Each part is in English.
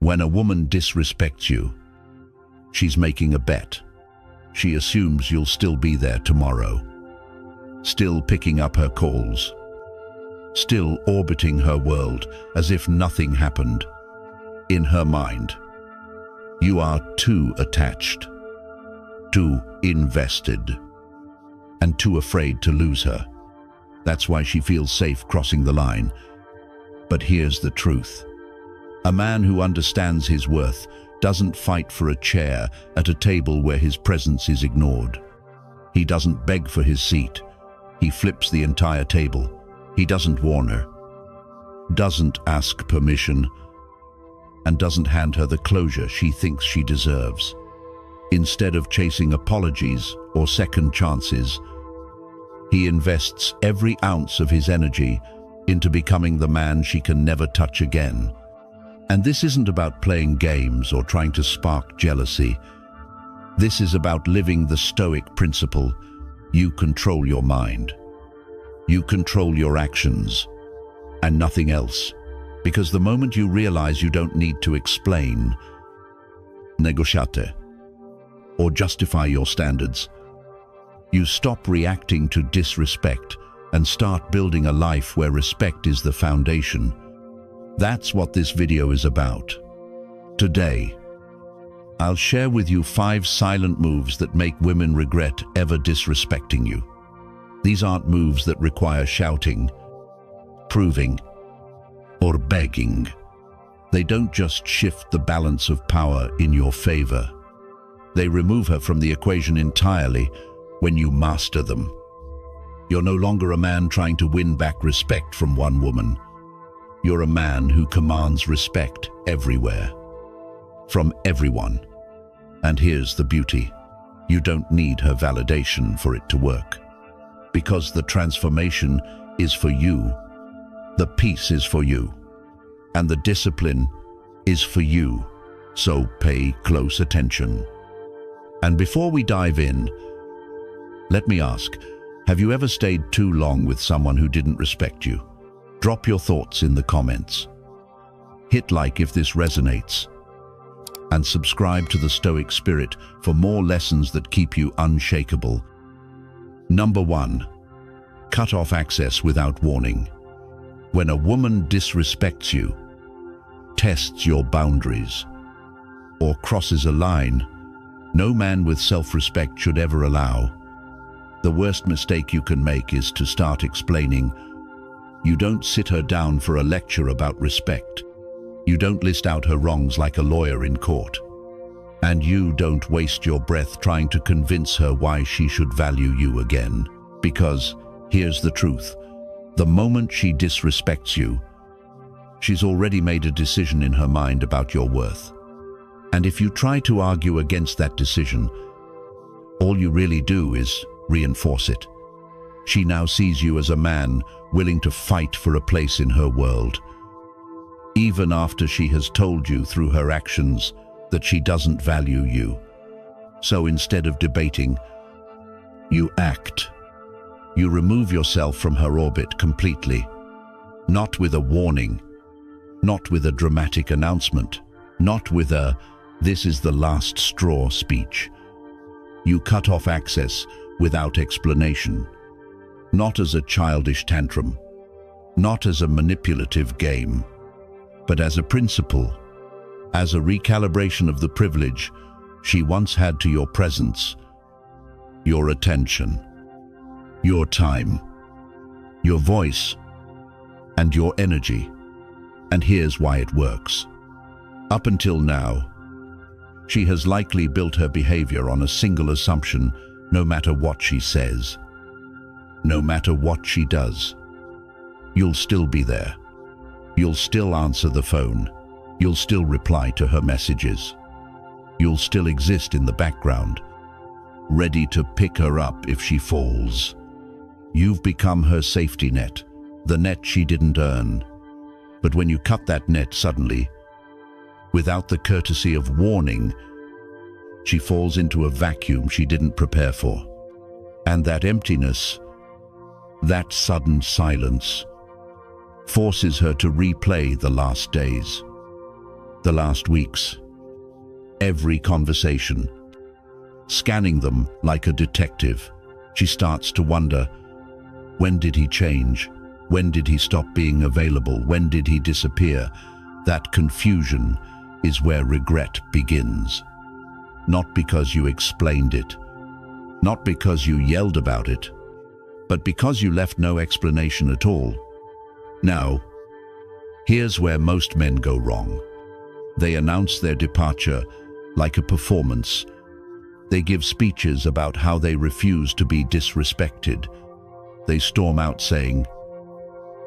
When a woman disrespects you, she's making a bet. She assumes you'll still be there tomorrow, still picking up her calls, still orbiting her world as if nothing happened. In her mind, you are too attached, too invested, and too afraid to lose her. That's why she feels safe crossing the line. But here's the truth. A man who understands his worth doesn't fight for a chair at a table where his presence is ignored. He doesn't beg for his seat. He flips the entire table. He doesn't warn her, doesn't ask permission, and doesn't hand her the closure she thinks she deserves. Instead of chasing apologies or second chances, he invests every ounce of his energy into becoming the man she can never touch again. And this isn't about playing games or trying to spark jealousy. This is about living the Stoic principle: you control your mind. You control your actions, and nothing else. Because the moment you realize you don't need to explain, negotiate, or justify your standards, you stop reacting to disrespect and start building a life where respect is the foundation. That's what this video is about. Today, I'll share with you 5 silent moves that make women regret ever disrespecting you. These aren't moves that require shouting, proving, or begging. They don't just shift the balance of power in your favor. They remove her from the equation entirely when you master them. You're no longer a man trying to win back respect from one woman. You're a man who commands respect everywhere, from everyone. And here's the beauty. You don't need her validation for it to work. Because the transformation is for you, the peace is for you, and the discipline is for you. So pay close attention. And before we dive in, let me ask, have you ever stayed too long with someone who didn't respect you? Drop your thoughts in the comments. Hit like if this resonates. And subscribe to the Stoic Spirit for more lessons that keep you unshakable. Number 1. Cut off access without warning. When a woman disrespects you, tests your boundaries, or crosses a line no man with self-respect should ever allow, the worst mistake you can make is to start explaining. You don't sit her down for a lecture about respect. You don't list out her wrongs like a lawyer in court. And you don't waste your breath trying to convince her why she should value you again. Because, here's the truth, the moment she disrespects you, she's already made a decision in her mind about your worth. And if you try to argue against that decision, all you really do is reinforce it. She now sees you as a man willing to fight for a place in her world, even after she has told you through her actions that she doesn't value you. So instead of debating, you act. You remove yourself from her orbit completely, not with a warning, not with a dramatic announcement, not with a "this is the last straw" speech. You cut off access without explanation, not as a childish tantrum, not as a manipulative game, but as a principle, as a recalibration of the privilege she once had to your presence, your attention, your time, your voice, and your energy. And here's why it works. Up until now, she has likely built her behavior on a single assumption: no matter what she says, no matter what she does, you'll still be there. You'll still answer the phone. You'll still reply to her messages. You'll still exist in the background, ready to pick her up if she falls. You've become her safety net, the net she didn't earn. But when you cut that net suddenly, without the courtesy of warning, she falls into a vacuum she didn't prepare for. And that emptiness, that sudden silence, forces her to replay the last days. The last weeks. Every conversation. Scanning them like a detective. She starts to wonder, when did he change? When did he stop being available? When did he disappear? That confusion is where regret begins. Not because you explained it, not because you yelled about it, but because you left no explanation at all. Now, here's where most men go wrong. They announce their departure like a performance. They give speeches about how they refuse to be disrespected. They storm out saying,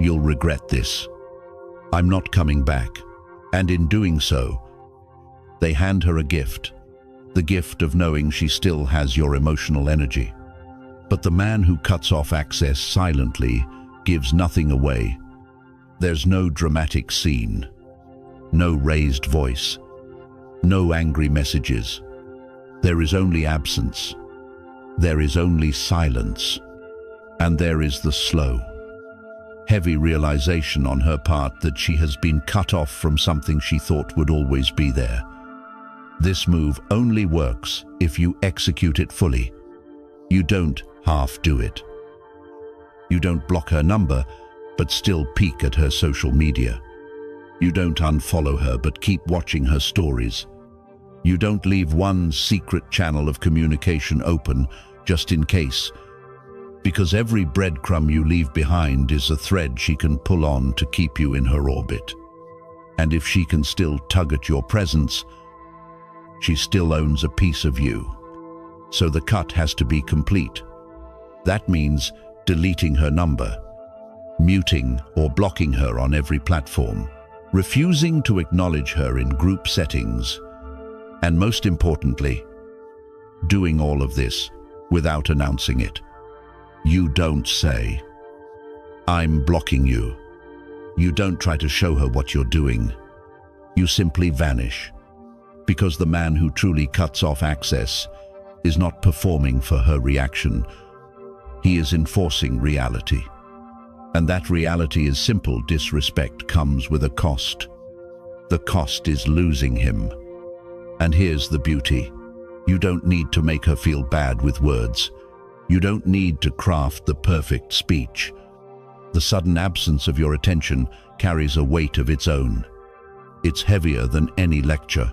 "You'll regret this. I'm not coming back." And in doing so, they hand her a gift, the gift of knowing she still has your emotional energy. But the man who cuts off access silently gives nothing away. There's no dramatic scene, no raised voice, no angry messages. There is only absence. There is only silence. And there is the slow, heavy realization on her part that she has been cut off from something she thought would always be there. This move only works if you execute it fully. You don't half do it. You don't block her number, but still peek at her social media. You don't unfollow her, but keep watching her stories. You don't leave one secret channel of communication open just in case, because every breadcrumb you leave behind is a thread she can pull on to keep you in her orbit. And if she can still tug at your presence, she still owns a piece of you. So the cut has to be complete. That means deleting her number, muting or blocking her on every platform, refusing to acknowledge her in group settings, and most importantly, doing all of this without announcing it. You don't say, "I'm blocking you." You don't try to show her what you're doing. You simply vanish, because the man who truly cuts off access is not performing for her reaction. He is enforcing reality. And that reality is simple. Disrespect comes with a cost. The cost is losing him. And here's the beauty. You don't need to make her feel bad with words. You don't need to craft the perfect speech. The sudden absence of your attention carries a weight of its own. It's heavier than any lecture.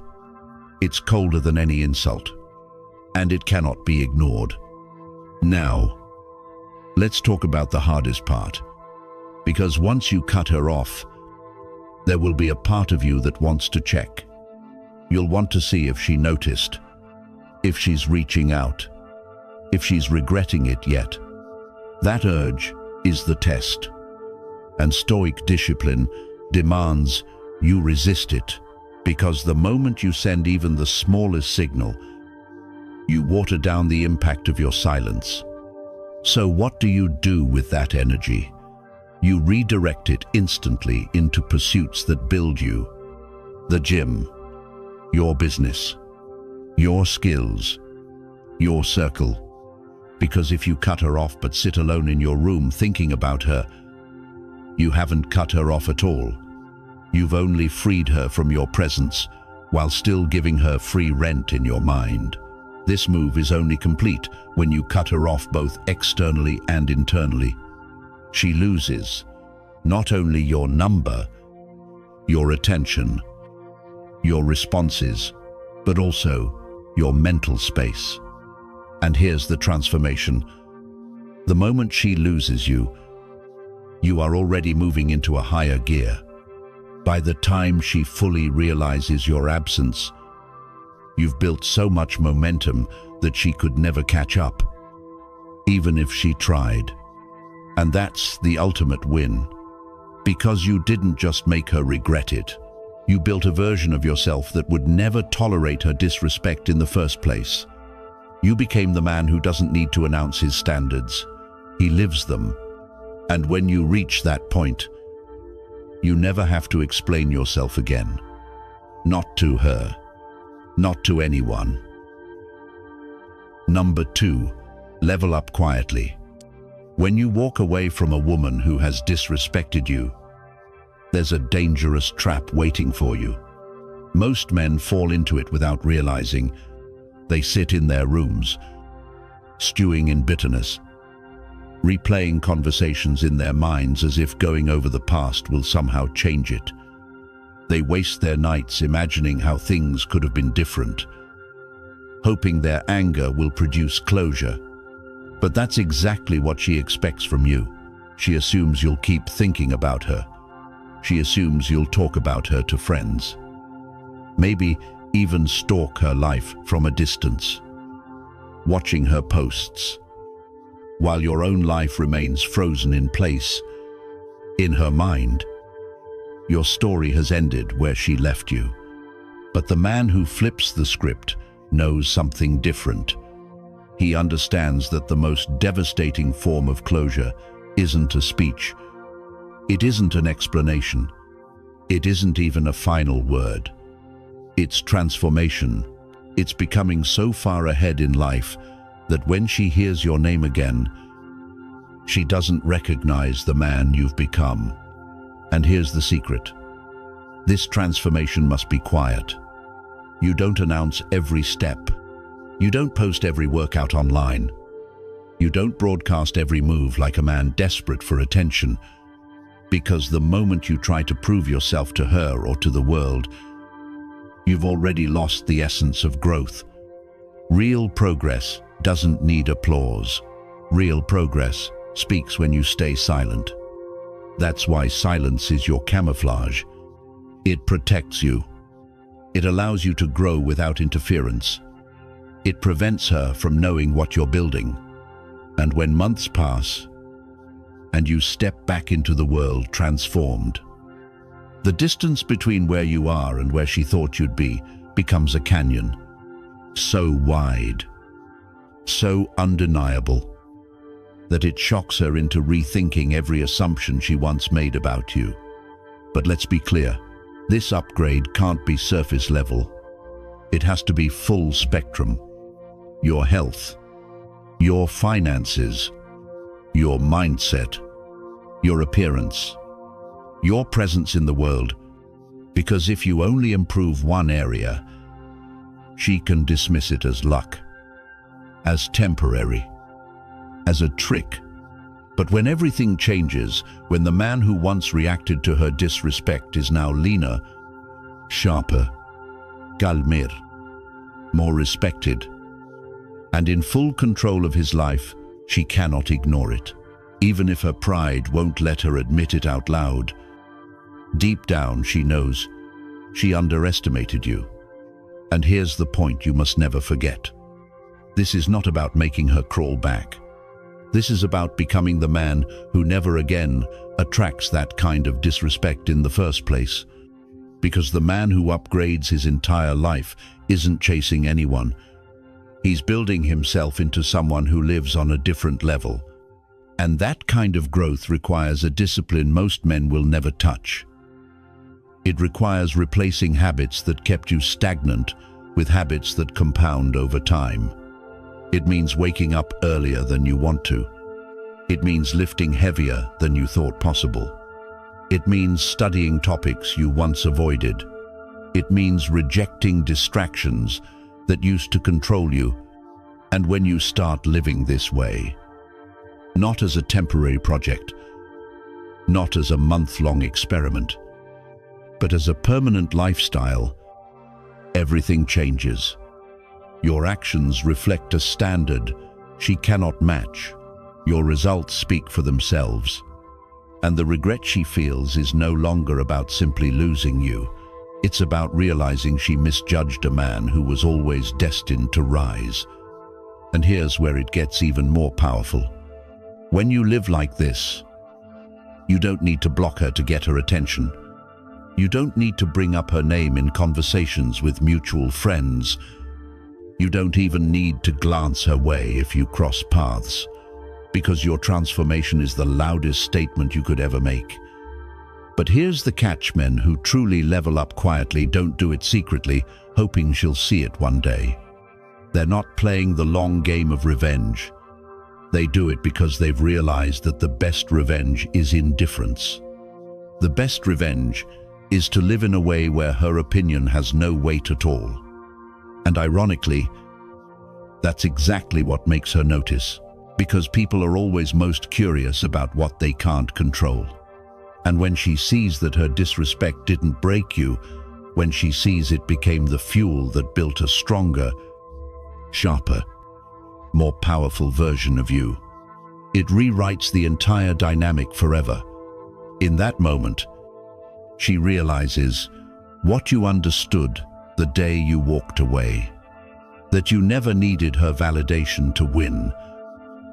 It's colder than any insult. And it cannot be ignored. Now, let's talk about the hardest part. Because once you cut her off, there will be a part of you that wants to check. You'll want to see if she noticed, if she's reaching out, if she's regretting it yet. That urge is the test. And Stoic discipline demands you resist it, because the moment you send even the smallest signal, you water down the impact of your silence. So what do you do with that energy? You redirect it instantly into pursuits that build you. The gym, your business, your skills, your circle. Because if you cut her off but sit alone in your room thinking about her, you haven't cut her off at all. You've only freed her from your presence while still giving her free rent in your mind. This move is only complete when you cut her off both externally and internally. She loses not only your number, your attention, your responses, but also your mental space. And here's the transformation. The moment she loses you, you are already moving into a higher gear. By the time she fully realizes your absence, you've built so much momentum that she could never catch up, even if she tried. And that's the ultimate win. Because you didn't just make her regret it. You built a version of yourself that would never tolerate her disrespect in the first place. You became the man who doesn't need to announce his standards. He lives them. And when you reach that point, you never have to explain yourself again. Not to her. Not to anyone. Number 2, level up quietly. When you walk away from a woman who has disrespected you, there's a dangerous trap waiting for you. Most men fall into it without realizing. They sit in their rooms, stewing in bitterness, replaying conversations in their minds as if going over the past will somehow change it. They waste their nights imagining how things could have been different, hoping their anger will produce closure. But that's exactly what she expects from you. She assumes you'll keep thinking about her. She assumes you'll talk about her to friends. Maybe even stalk her life from a distance, watching her posts, while your own life remains frozen in place. In her mind, your story has ended where she left you. But the man who flips the script knows something different. He understands that the most devastating form of closure isn't a speech. It isn't an explanation. It isn't even a final word. It's transformation. It's becoming so far ahead in life that when she hears your name again, she doesn't recognize the man you've become. And here's the secret. This transformation must be quiet. You don't announce every step. You don't post every workout online. You don't broadcast every move like a man desperate for attention, because the moment you try to prove yourself to her or to the world, you've already lost the essence of growth. Real progress doesn't need applause. Real progress speaks when you stay silent. That's why silence is your camouflage. It protects you. It allows you to grow without interference. It prevents her from knowing what you're building. And when months pass, and you step back into the world transformed, the distance between where you are and where she thought you'd be becomes a canyon, so wide, so undeniable, that it shocks her into rethinking every assumption she once made about you. But let's be clear, this upgrade can't be surface level. It has to be full spectrum. Your health, your finances, your mindset, your appearance, your presence in the world. Because if you only improve one area, she can dismiss it as luck, as temporary, as a trick. But when everything changes, when the man who once reacted to her disrespect is now leaner, sharper, calmer, more respected, and in full control of his life, she cannot ignore it. Even if her pride won't let her admit it out loud, deep down she knows she underestimated you. And here's the point you must never forget. This is not about making her crawl back. This is about becoming the man who never again attracts that kind of disrespect in the first place. Because the man who upgrades his entire life isn't chasing anyone. He's building himself into someone who lives on a different level. And that kind of growth requires a discipline most men will never touch. It requires replacing habits that kept you stagnant with habits that compound over time. It means waking up earlier than you want to. It means lifting heavier than you thought possible. It means studying topics you once avoided. It means rejecting distractions that used to control you. And when you start living this way, not as a temporary project, not as a month-long experiment, but as a permanent lifestyle, everything changes. Your actions reflect a standard she cannot match. Your results speak for themselves. And the regret she feels is no longer about simply losing you. It's about realizing she misjudged a man who was always destined to rise. And here's where it gets even more powerful. When you live like this, you don't need to block her to get her attention. You don't need to bring up her name in conversations with mutual friends. You don't even need to glance her way if you cross paths, because your transformation is the loudest statement you could ever make. But here's the catch: men who truly level up quietly don't do it secretly, hoping she'll see it one day. They're not playing the long game of revenge. They do it because they've realized that the best revenge is indifference. The best revenge is to live in a way where her opinion has no weight at all. And ironically, that's exactly what makes her notice, because people are always most curious about what they can't control. And when she sees that her disrespect didn't break you, when she sees it became the fuel that built a stronger, sharper, more powerful version of you, it rewrites the entire dynamic forever. In that moment, she realizes what you understood the day you walked away, that you never needed her validation to win,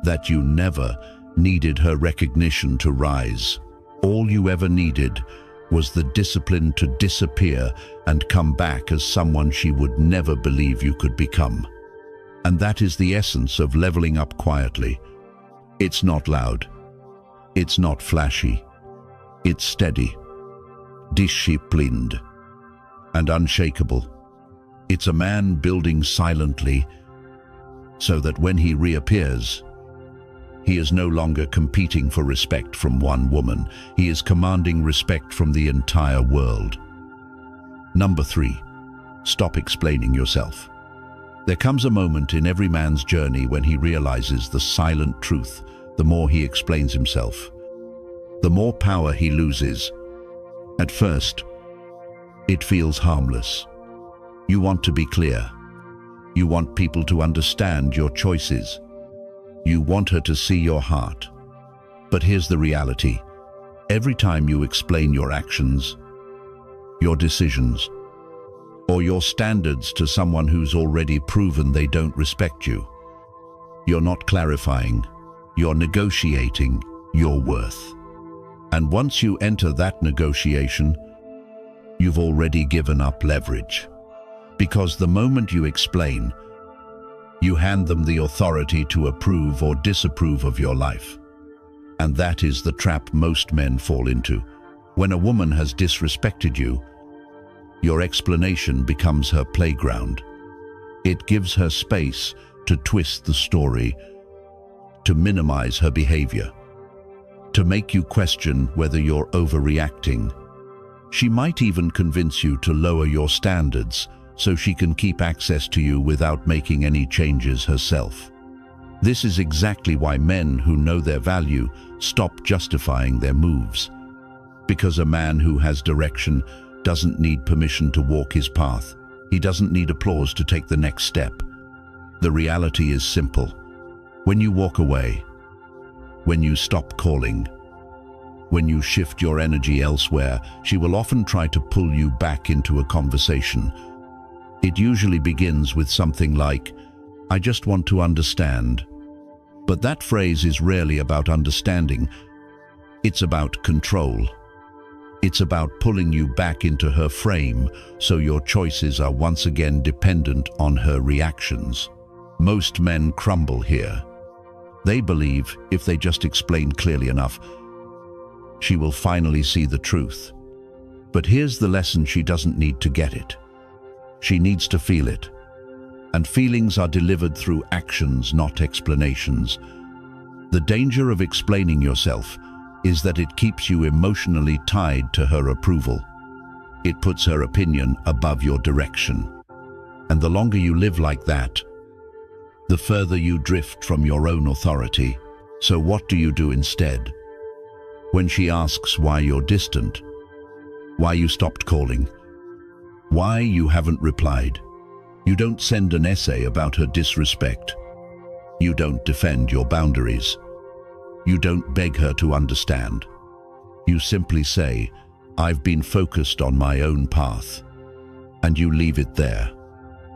that you never needed her recognition to rise. All you ever needed was the discipline to disappear and come back as someone she would never believe you could become. And that is the essence of leveling up quietly. It's not loud. It's not flashy. It's steady, disciplined, and unshakable. It's a man building silently so that when he reappears, he is no longer competing for respect from one woman. He is commanding respect from the entire world. Number 3, stop explaining yourself. There comes a moment in every man's journey when he realizes the silent truth. The more he explains himself, the more power he loses. At first, it feels harmless. You want to be clear. You want people to understand your choices. You want her to see your heart. But here's the reality. Every time you explain your actions, your decisions, or your standards to someone who's already proven they don't respect you, you're not clarifying, you're negotiating your worth. And once you enter that negotiation, you've already given up leverage. Because the moment you explain, you hand them the authority to approve or disapprove of your life. And that is the trap most men fall into. When a woman has disrespected you, your explanation becomes her playground. It gives her space to twist the story, to minimize her behavior, to make you question whether you're overreacting. She might even convince you to lower your standards so she can keep access to you without making any changes herself. This is exactly why men who know their value stop justifying their moves. Because a man who has direction doesn't need permission to walk his path. He doesn't need applause to take the next step. The reality is simple. When you walk away, when you stop calling, when you shift your energy elsewhere, she will often try to pull you back into a conversation. It usually begins with something like, "I just want to understand." But that phrase is rarely about understanding. It's about control. It's about pulling you back into her frame so your choices are once again dependent on her reactions. Most men crumble here. They believe if they just explain clearly enough, she will finally see the truth. But here's the lesson: she doesn't need to get it. She needs to feel it. And feelings are delivered through actions, not explanations. The danger of explaining yourself is that it keeps you emotionally tied to her approval. It puts her opinion above your direction. And the longer you live like that, the further you drift from your own authority. So what do you do instead? When she asks why you're distant, why you stopped calling, why you haven't replied, you don't send an essay about her disrespect. You don't defend your boundaries. You don't beg her to understand. You simply say, "I've been focused on my own path." And you leave it there.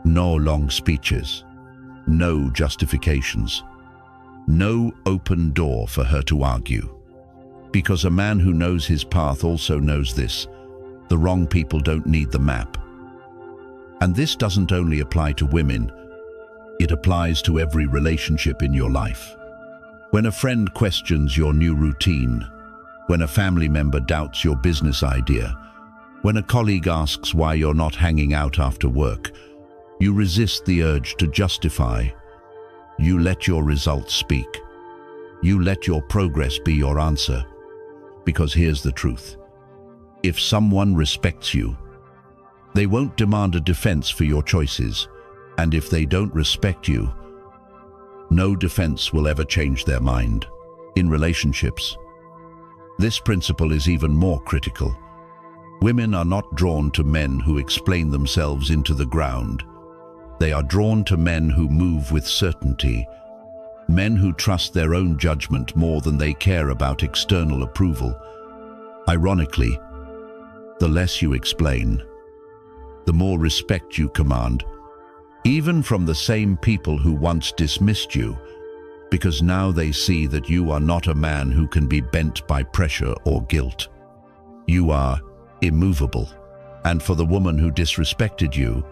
No long speeches. No justifications. No open door for her to argue. Because a man who knows his path also knows this: the wrong people don't need the map. And this doesn't only apply to women, it applies to every relationship in your life. When a friend questions your new routine, when a family member doubts your business idea, when a colleague asks why you're not hanging out after work, you resist the urge to justify. You let your results speak. You let your progress be your answer. Because here's the truth. If someone respects you, they won't demand a defense for your choices. And if they don't respect you, no defense will ever change their mind. In relationships, this principle is even more critical. Women are not drawn to men who explain themselves into the ground. They are drawn to men who move with certainty, men who trust their own judgment more than they care about external approval. Ironically, the less you explain, the more respect you command, even from the same people who once dismissed you, because now they see that you are not a man who can be bent by pressure or guilt. You are immovable. And for the woman who disrespected you,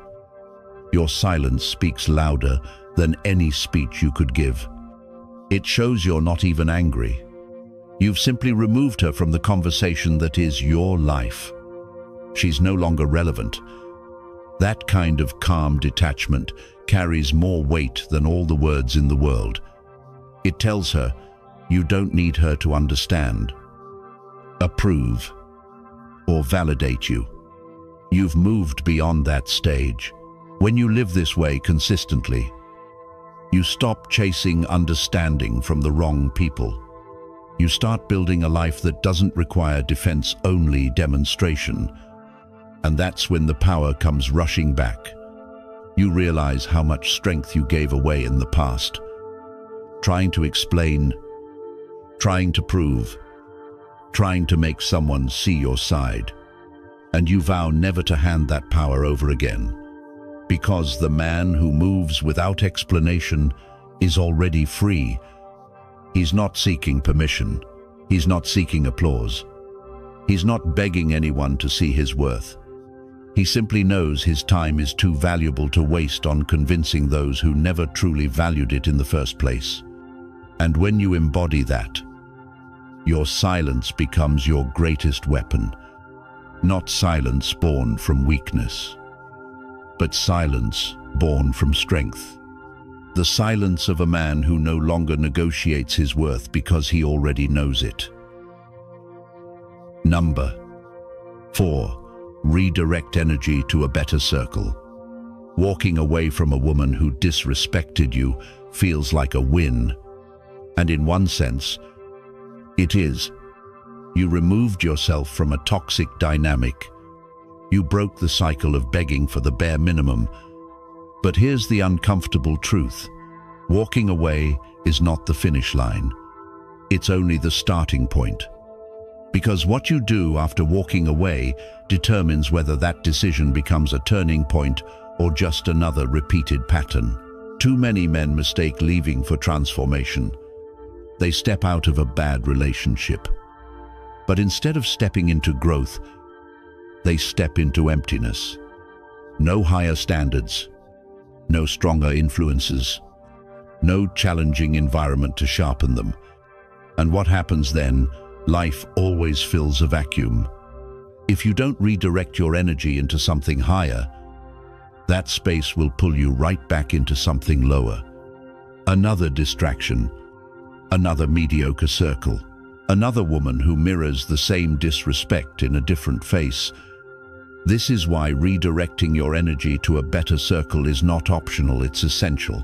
your silence speaks louder than any speech you could give. It shows you're not even angry. You've simply removed her from the conversation that is your life. She's no longer relevant. That kind of calm detachment carries more weight than all the words in the world. It tells her you don't need her to understand, approve, or validate you. You've moved beyond that stage. When you live this way consistently, you stop chasing understanding from the wrong people. You start building a life that doesn't require defense-only demonstration. And that's when the power comes rushing back. You realize how much strength you gave away in the past. Trying to explain, trying to prove, trying to make someone see your side. And you vow never to hand that power over again. Because the man who moves without explanation is already free. He's not seeking permission. He's not seeking applause. He's not begging anyone to see his worth. He simply knows his time is too valuable to waste on convincing those who never truly valued it in the first place. And when you embody that, your silence becomes your greatest weapon. Not silence born from weakness, but silence born from strength. The silence of a man who no longer negotiates his worth because he already knows it. Number 4. Redirect energy to a better circle. Walking away from a woman who disrespected you feels like a win. And in one sense, it is. You removed yourself from a toxic dynamic. You broke the cycle of begging for the bare minimum. But here's the uncomfortable truth. Walking away is not the finish line. It's only the starting point. Because what you do after walking away determines whether that decision becomes a turning point or just another repeated pattern. Too many men mistake leaving for transformation. They step out of a bad relationship. But instead of stepping into growth, they step into emptiness. No higher standards, no stronger influences, no challenging environment to sharpen them. And what happens then? Life always fills a vacuum. If you don't redirect your energy into something higher, that space will pull you right back into something lower. Another distraction, another mediocre circle, another woman who mirrors the same disrespect in a different face. This is why redirecting your energy to a better circle is not optional, it's essential.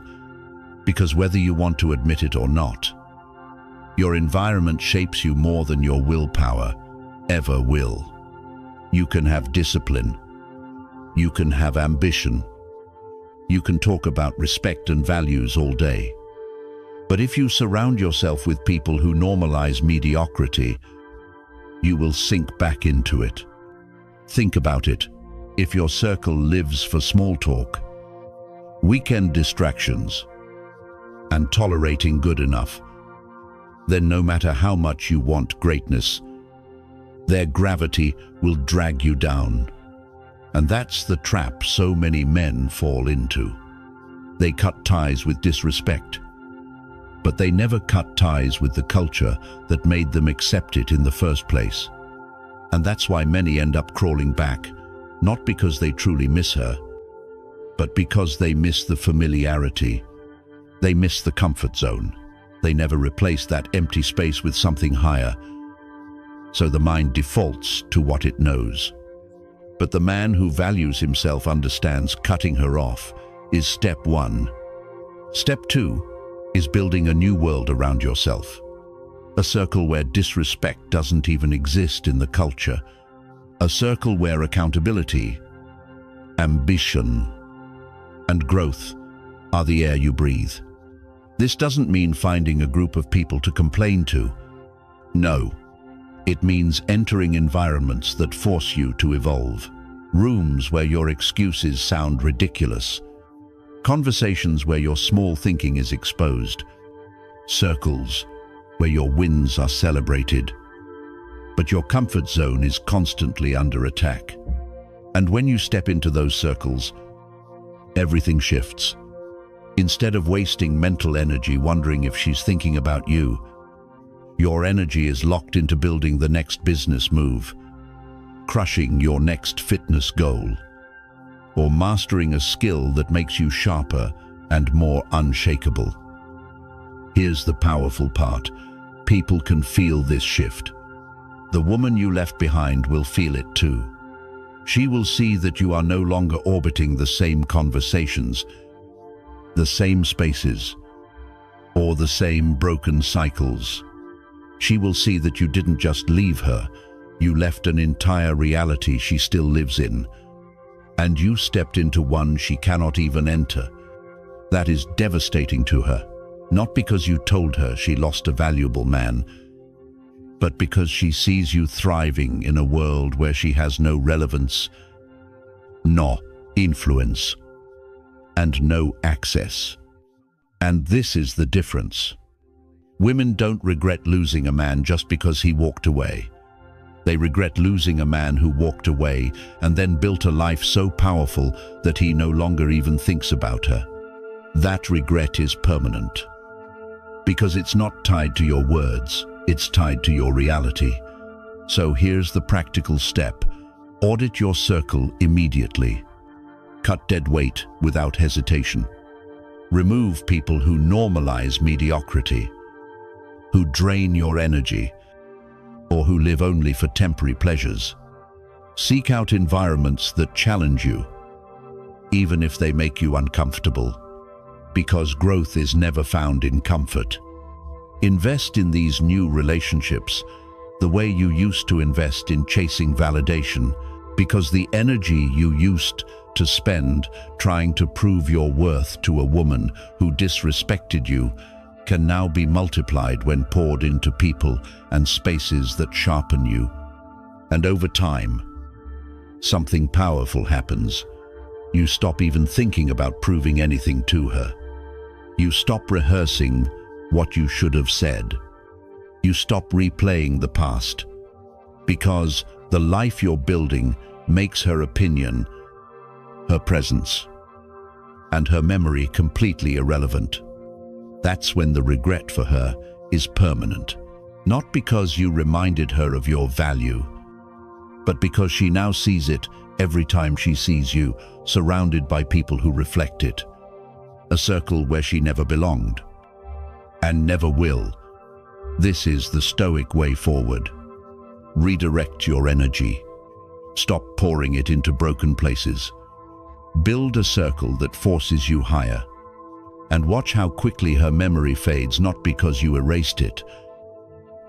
Because whether you want to admit it or not, your environment shapes you more than your willpower ever will. You can have discipline. You can have ambition. You can talk about respect and values all day. But if you surround yourself with people who normalize mediocrity, you will sink back into it. Think about it. If your circle lives for small talk, weekend distractions, and tolerating good enough, then no matter how much you want greatness, their gravity will drag you down. And that's the trap so many men fall into. They cut ties with disrespect, but they never cut ties with the culture that made them accept it in the first place. And that's why many end up crawling back, not because they truly miss her, but because they miss the familiarity. They miss the comfort zone. They never replace that empty space with something higher. so the mind defaults to what it knows. But the man who values himself understands cutting her off is step one. Step two is building a new world around yourself. A circle where disrespect doesn't even exist in the culture. A circle where accountability, ambition, and growth are the air you breathe. This doesn't mean finding a group of people to complain to. No, it means entering environments that force you to evolve. Rooms where your excuses sound ridiculous. Conversations where your small thinking is exposed. Circles where your wins are celebrated. But your comfort zone is constantly under attack. And when you step into those circles, everything shifts. Instead of wasting mental energy wondering if she's thinking about you, your energy is locked into building the next business move, crushing your next fitness goal, or mastering a skill that makes you sharper and more unshakable. Here's the powerful part. People can feel this shift. The woman you left behind will feel it too. She will see that you are no longer orbiting the same conversations, the same spaces, or the same broken cycles. She will see that you didn't just leave her, you left an entire reality she still lives in, and you stepped into one she cannot even enter. That is devastating to her, not because you told her she lost a valuable man, but because she sees you thriving in a world where she has no relevance, no influence, and no access. And this is the difference. Women don't regret losing a man just because he walked away. They regret losing a man who walked away and then built a life so powerful that he no longer even thinks about her. That regret is permanent. Because it's not tied to your words, it's tied to your reality. So here's the practical step. Audit your circle immediately. Cut dead weight without hesitation. Remove people who normalize mediocrity, who drain your energy, or who live only for temporary pleasures. Seek out environments that challenge you, even if they make you uncomfortable, because growth is never found in comfort. Invest in these new relationships the way you used to invest in chasing validation, because the energy you used to spend trying to prove your worth to a woman who disrespected you can now be multiplied when poured into people and spaces that sharpen you. And over time, something powerful happens. You stop even thinking about proving anything to her. You stop rehearsing what you should have said. You stop replaying the past, because the life you're building makes her opinion, her presence, and her memory completely irrelevant. That's when the regret for her is permanent, not because you reminded her of your value, but because she now sees it every time she sees you, surrounded by people who reflect it. A circle where she never belonged, and never will. This is the Stoic way forward. Redirect your energy. Stop pouring it into broken places. Build a circle that forces you higher. And watch how quickly her memory fades, not because you erased it,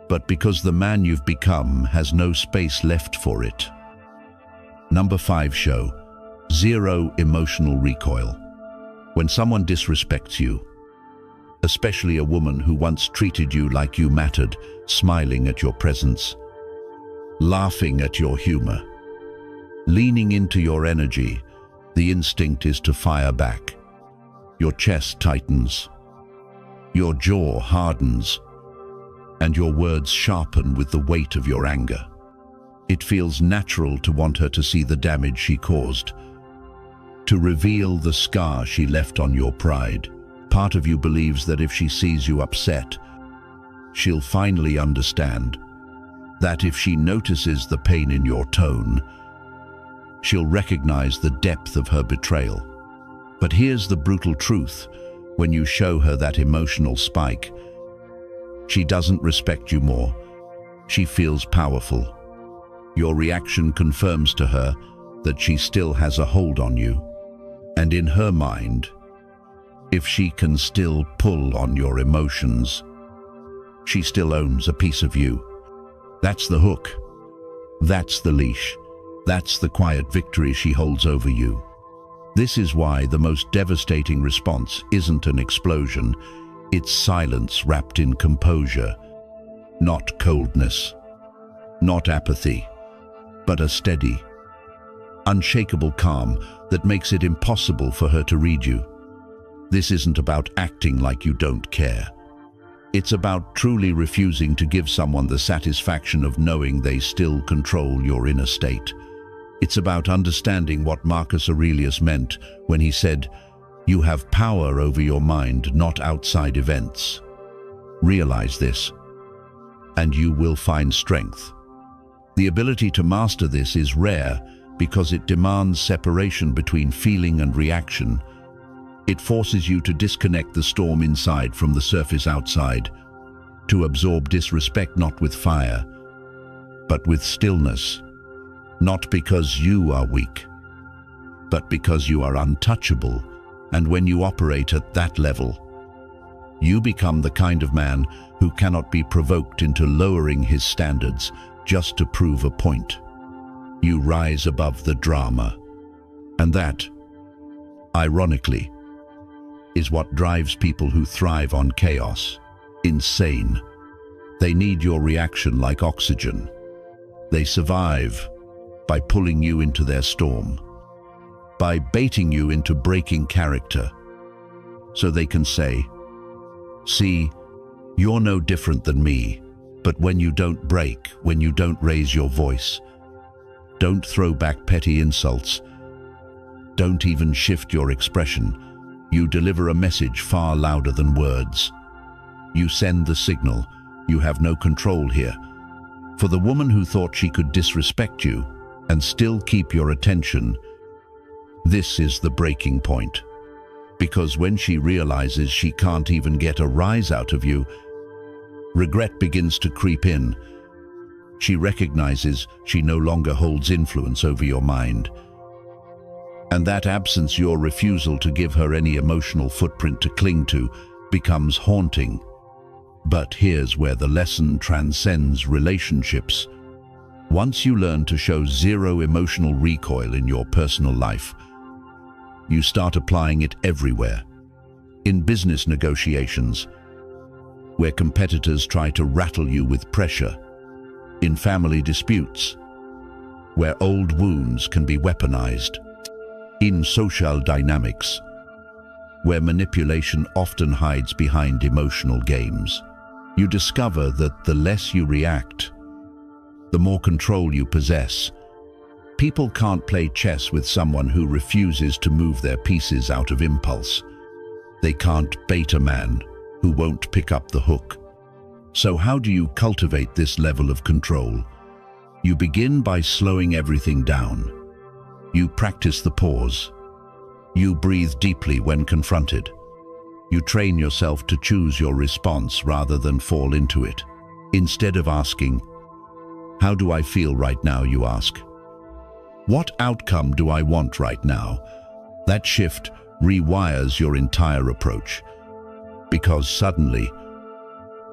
but because the man you've become has no space left for it. Number 5 show, zero emotional recoil. When someone disrespects you, especially a woman who once treated you like you mattered, smiling at your presence, laughing at your humor, leaning into your energy, the instinct is to fire back. Your chest tightens, your jaw hardens, and your words sharpen with the weight of your anger. It feels natural to want her to see the damage she caused, to reveal the scar she left on your pride. Part of you believes that if she sees you upset, she'll finally understand. That if she notices the pain in your tone, she'll recognize the depth of her betrayal. But here's the brutal truth. When you show her that emotional spike, she doesn't respect you more. She feels powerful. Your reaction confirms to her that she still has a hold on you. And in her mind, if she can still pull on your emotions, she still owns a piece of you. That's the hook. That's the leash. That's the quiet victory she holds over you. This is why the most devastating response isn't an explosion. It's silence wrapped in composure. Not coldness, not apathy, but a steady, unshakable calm that makes it impossible for her to read you. This isn't about acting like you don't care. It's about truly refusing to give someone the satisfaction of knowing they still control your inner state. It's about understanding what Marcus Aurelius meant when he said, "You have power over your mind, not outside events." Realize this, and you will find strength. The ability to master this is rare because it demands separation between feeling and reaction. It forces you to disconnect the storm inside from the surface outside, to absorb disrespect not with fire, but with stillness. Not because you are weak, but because you are untouchable. And when you operate at that level, you become the kind of man who cannot be provoked into lowering his standards just to prove a point. You rise above the drama. And that, ironically, is what drives people who thrive on chaos insane. They need your reaction like oxygen. They survive by pulling you into their storm, by baiting you into breaking character, so they can say, "See, you're no different than me, but when you don't break, when you don't raise your voice, don't throw back petty insults, don't even shift your expression, you deliver a message far louder than words. You send the signal, you have no control here." For the woman who thought she could disrespect you and still keep your attention, this is the breaking point. Because when she realizes she can't even get a rise out of you, regret begins to creep in. She recognizes she no longer holds influence over your mind. And that absence, your refusal to give her any emotional footprint to cling to, becomes haunting. But here's where the lesson transcends relationships. Once you learn to show zero emotional recoil in your personal life, you start applying it everywhere. In business negotiations, where competitors try to rattle you with pressure. In family disputes, where old wounds can be weaponized. In social dynamics, where manipulation often hides behind emotional games. You discover that the less you react, the more control you possess. People can't play chess with someone who refuses to move their pieces out of impulse. They can't bait a man who won't pick up the hook. So how do you cultivate this level of control? You begin by slowing everything down. You practice the pause. You breathe deeply when confronted. You train yourself to choose your response rather than fall into it. Instead of asking, "How do I feel right now?" you ask, "What outcome do I want right now?" That shift rewires your entire approach, because suddenly,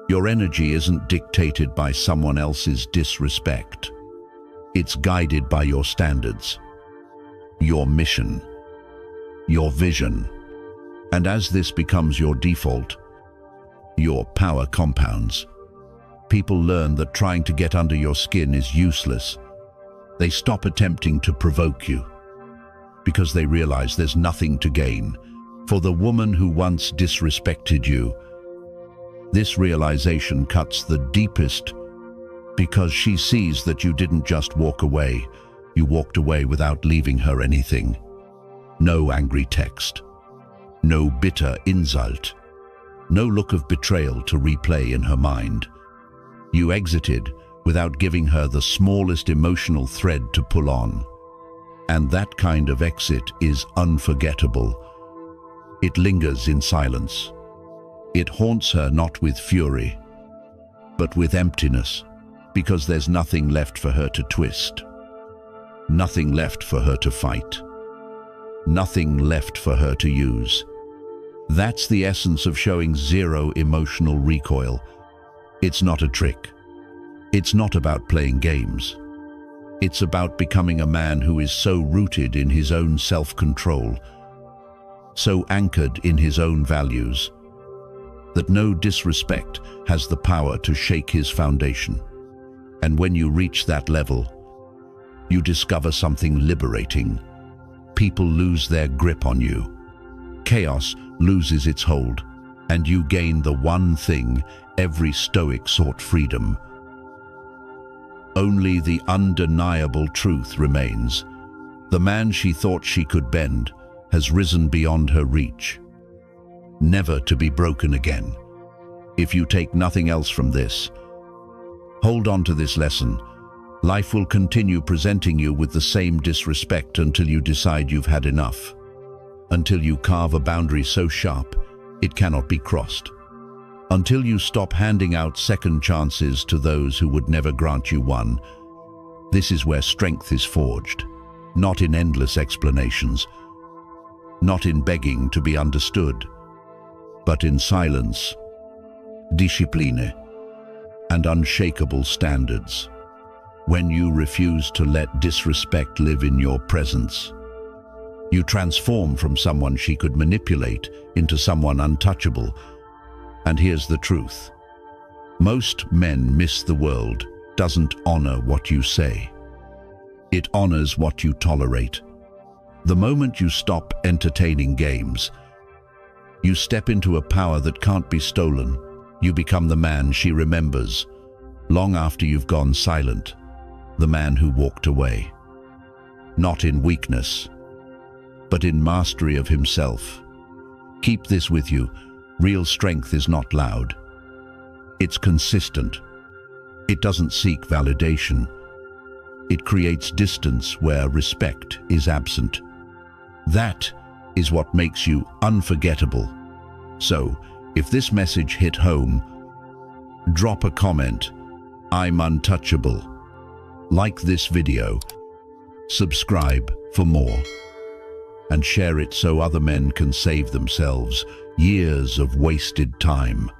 your energy isn't dictated by someone else's disrespect. It's guided by your standards, your mission, your vision. And as this becomes your default, your power compounds. People learn that trying to get under your skin is useless. They stop attempting to provoke you because they realize there's nothing to gain. For the woman who once disrespected you, this realization cuts the deepest because she sees that you didn't just walk away, you walked away without leaving her anything. No angry text, no bitter insult, no look of betrayal to replay in her mind. You exited without giving her the smallest emotional thread to pull on. And that kind of exit is unforgettable. It lingers in silence. It haunts her not with fury, but with emptiness, because there's nothing left for her to twist, nothing left for her to fight, nothing left for her to use. That's the essence of showing zero emotional recoil. It's not a trick. It's not about playing games. It's about becoming a man who is so rooted in his own self-control, so anchored in his own values, that no disrespect has the power to shake his foundation. And when you reach that level, you discover something liberating. People lose their grip on you. Chaos loses its hold, and you gain the one thing every Stoic sought: freedom. Only the undeniable truth remains. The man she thought she could bend has risen beyond her reach, never to be broken again. If you take nothing else from this, hold on to this lesson. Life will continue presenting you with the same disrespect until you decide you've had enough, until you carve a boundary so sharp it cannot be crossed, until you stop handing out second chances to those who would never grant you one. This is where strength is forged, not in endless explanations, not in begging to be understood, but in silence, discipline, and unshakable standards. When you refuse to let disrespect live in your presence, you transform from someone she could manipulate into someone untouchable. And here's the truth. Most men miss the world doesn't honor what you say. It honors what you tolerate. The moment you stop entertaining games, you step into a power that can't be stolen. You become the man she remembers, long after you've gone silent, the man who walked away. Not in weakness, but in mastery of himself. Keep this with you. Real strength is not loud. It's consistent. It doesn't seek validation. It creates distance where respect is absent. That is what makes you unforgettable. So, if this message hit home, drop a comment. I'm untouchable. Like this video, subscribe for more, and share it so other men can save themselves years of wasted time.